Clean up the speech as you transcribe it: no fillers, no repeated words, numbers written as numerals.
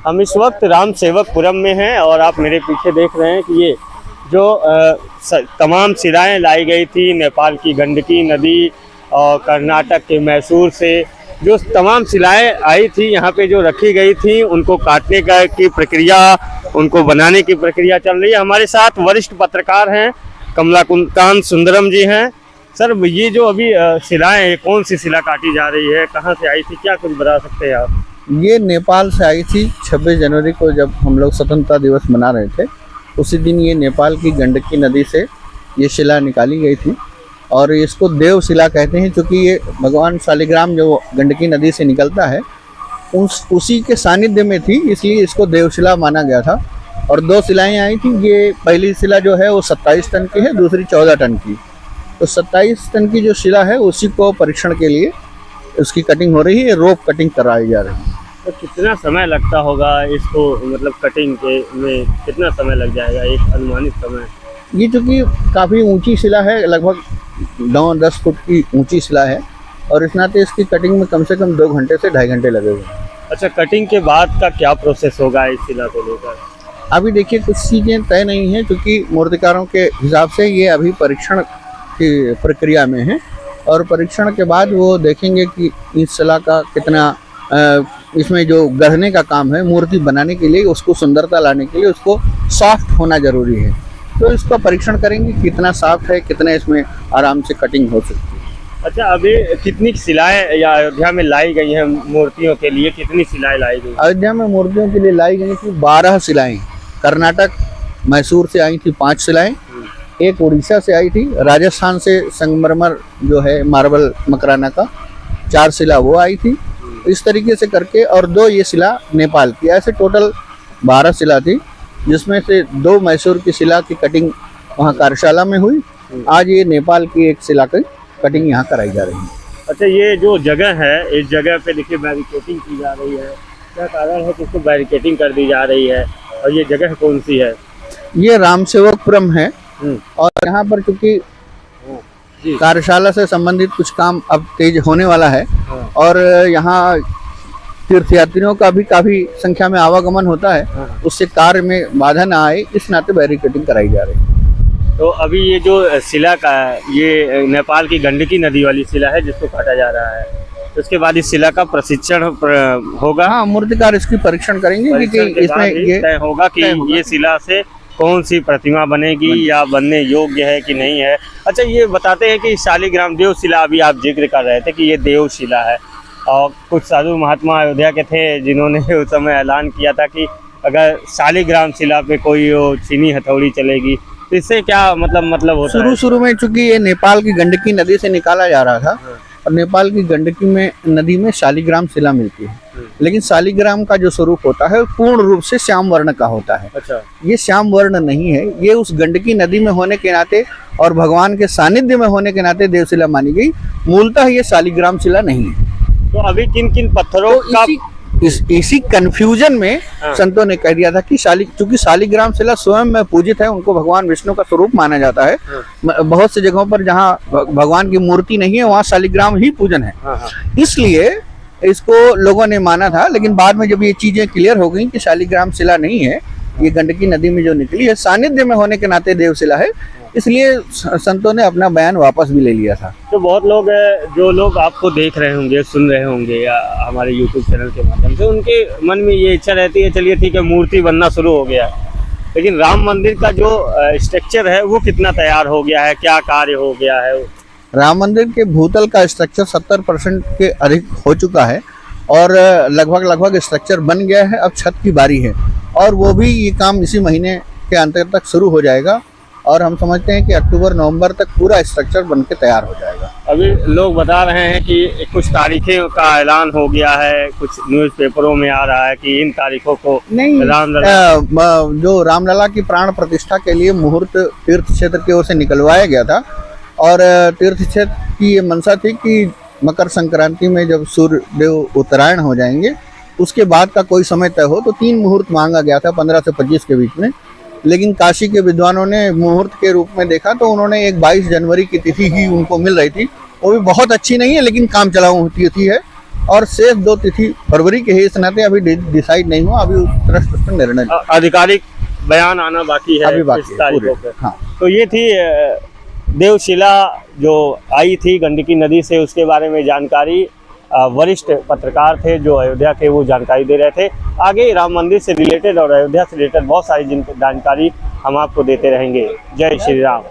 हम इस वक्त राम सेवकपुरम में हैं और आप मेरे पीछे देख रहे हैं कि ये जो तमाम शिलाएं लाई गई थी नेपाल की गंडकी नदी और कर्नाटक के मैसूर से जो तमाम शिलाएं आई थी यहाँ पे जो रखी गई थी उनको काटने की प्रक्रिया, उनको बनाने की प्रक्रिया चल रही है। हमारे साथ वरिष्ठ पत्रकार हैं, कमलाकांत सुंदरम जी हैं। सर, ये जो अभी शिलाएं, कौन सी शिला काटी जा रही है, कहाँ से आई थी, क्या कुछ बता सकते हैं आप? ये नेपाल से आई थी। 26 जनवरी को जब हम लोग स्वतंत्रता दिवस मना रहे थे, उसी दिन ये नेपाल की गंडकी नदी से ये शिला निकाली गई थी और इसको देव शिला कहते हैं, क्योंकि ये भगवान शालिग्राम जो गंडकी नदी से निकलता है उसी के सानिध्य में थी, इसलिए इसको देवशिला माना गया था। और 2 शिलाएँ आई थी। ये पहली शिला जो है वो 27 टन की है, दूसरी 14 टन की। तो 27 टन की जो शिला है उसी को परीक्षण के लिए उसकी कटिंग हो रही है, रोप कटिंग कराई जा रही है। तो कितना समय लगता होगा इसको, मतलब कटिंग के में कितना समय लग जाएगा, एक अनुमानित समय? ये चूँकि काफ़ी ऊंची शिला है, लगभग 9-10 फुट की ऊंची शिला है और इस नाते इसकी कटिंग में कम से कम 2 घंटे से 2.5 घंटे लगेंगे। अच्छा, कटिंग के बाद का क्या प्रोसेस होगा इस शिला को लेकर? अभी देखिए, कुछ चीज़ें तय नहीं हैं, क्योंकि मूर्तिकारों के हिसाब से ये अभी परीक्षण की प्रक्रिया में है और परीक्षण के बाद वो देखेंगे कि इस शिला का कितना इसमें जो गढ़ने का काम है, मूर्ति बनाने के लिए, उसको सुंदरता लाने के लिए उसको सॉफ्ट होना ज़रूरी है। तो इसका परीक्षण करेंगे कितना सॉफ्ट है, कितना इसमें आराम से कटिंग हो सकती है। अच्छा, अभी कितनी शिलाएं या अयोध्या में लाई गई हैं मूर्तियों के लिए, कितनी शिलाएं लाई गई? अयोध्या में मूर्तियों के लिए लाई गई थी 12 शिलाएँ। कर्नाटक मैसूर से आई थी 5 शिलाएँ, एक उड़ीसा से आई थी, राजस्थान से संगमरमर जो है मार्बल मकराना का 4 शिला वो आई थी। इस तरीके से करके, और 2 ये शिला नेपाल की, ऐसे टोटल 12 शिला थी, जिसमें से 2 मैसूर की शिला की कटिंग वहाँ कार्यशाला में हुई। आज ये नेपाल की एक शिला की कटिंग यहाँ कराई जा रही है। अच्छा, ये जो जगह है, इस जगह पे देखिए बैरिकेटिंग की जा रही है, क्या कारण है कि इसको बैरिकेटिंग कर दी जा रही है और ये जगह कौन सी है? ये राम सेवकपुरम है और यहाँ पर चूँकि कार्यशाला से संबंधित कुछ काम अब तेज होने वाला है और यहाँ तीर्थयात्रियों का भी काफ़ी संख्या में आवागमन होता है, उससे कार्य में बाधा ना आए, इस नाते बैरिकेटिंग कराई जा रही है। तो अभी ये जो शिला का, ये नेपाल की गंडकी नदी वाली शिला है जिसको काटा जा रहा है, तो उसके बाद इस शिला का प्रशिक्षण होगा? हाँ, मूर्तिकार इसकी परीक्षण करेंगे कि इसमें ये तय होगा कि ये शिला से कौन सी प्रतिमा बनेगी या बनने योग्य है कि नहीं है। अच्छा, ये बताते हैं कि शालिग्राम देव शिला, अभी आप जिक्र कर रहे थे कि ये देव शिला है और कुछ साधु महात्मा अयोध्या के थे जिन्होंने उस समय ऐलान किया था कि अगर शालिग्राम शिला पे कोई चीनी हथौड़ी चलेगी, तो इससे क्या मतलब होता है? शुरू में चूंकि ये नेपाल की गंडकी नदी से निकाला जा रहा था और नेपाल की गंडकी में नदी में शालिग्राम शिला मिलती है, लेकिन शालिग्राम का जो स्वरूप होता है पूर्ण रूप से श्याम वर्ण का होता है। अच्छा, ये श्याम वर्ण नहीं है, ये उस गंडकी नदी में होने के नाते और भगवान के सानिध्य में होने के नाते देवशिला मानी गई। मूलतः ये शालिग्राम शिला नहीं है। तो अभी किन किन पत्थरों तो का इसी कंफ्यूजन में संतों ने कह दिया था कि चूंकि शालिग्राम शिला स्वयं में पूजित है, उनको भगवान विष्णु का स्वरूप माना जाता है। बहुत से जगहों पर जहाँ भगवान की मूर्ति नहीं है वहाँ शालिग्राम ही पूजन है, इसलिए इसको लोगों ने माना था। लेकिन बाद में जब ये चीजें क्लियर हो गई कि शालिग्राम शिला नहीं है, ये गंडकी नदी में जो निकली है, सानिध्य में होने के नाते देवशिला है, इसलिए संतों ने अपना बयान वापस भी ले लिया था। तो बहुत लोग, जो लोग आपको देख रहे होंगे, सुन रहे होंगे या हमारे YouTube चैनल के माध्यम से, उनके मन में ये इच्छा रहती है, चलिए ठीक है, मूर्ति बनना शुरू हो गया, लेकिन राम मंदिर का जो स्ट्रक्चर है वो कितना तैयार हो गया है, क्या कार्य हो गया है? राम मंदिर के भूतल का स्ट्रक्चर 70% के अधिक हो चुका है और लगभग स्ट्रक्चर बन गया है। अब छत की बारी है और वो भी ये काम इसी महीने के अंत तक शुरू हो जाएगा और हम समझते हैं कि अक्टूबर-नवंबर तक पूरा स्ट्रक्चर बनके तैयार हो जाएगा। अभी लोग बता रहे हैं कि कुछ तारीखें का ऐलान हो गया है, कुछ न्यूज़पेपरों में आ रहा है कि इन तारीखों को नहीं, जो रामलला की प्राण प्रतिष्ठा के लिए मुहूर्त तीर्थ क्षेत्र की ओर से निकलवाया गया था और तीर्थ क्षेत्र की ये मंशा थी कि मकर संक्रांति में जब सूर्य देव उत्तरायण हो जाएंगे उसके बाद का कोई समय तय हो, तो 3 मुहूर्त मांगा गया था 15 से 25 के बीच में। लेकिन काशी के विद्वानों ने मुहूर्त के रूप में देखा तो उन्होंने एक 22 जनवरी की तिथि ही उनको मिल रही थी, वो भी बहुत अच्छी नहीं है लेकिन काम चलाऊ तिथि है, और शेष 2 तिथि फरवरी के है, इस नाते अभी डिसाइड नहीं हुआ, अभी ट्रस्ट उस पर निर्णय नहीं। आधिकारिक बयान आना बाकी है अभी बाकी इस है तारीखों पूरे। पे। हाँ, तो ये थी देवशिला जो आई थी गंडकी नदी से, उसके बारे में जानकारी वरिष्ठ पत्रकार थे जो अयोध्या के, वो जानकारी दे रहे थे। आगे राम मंदिर से रिलेटेड और अयोध्या से रिलेटेड बहुत सारी जानकारी हम आपको देते रहेंगे। जय श्री राम।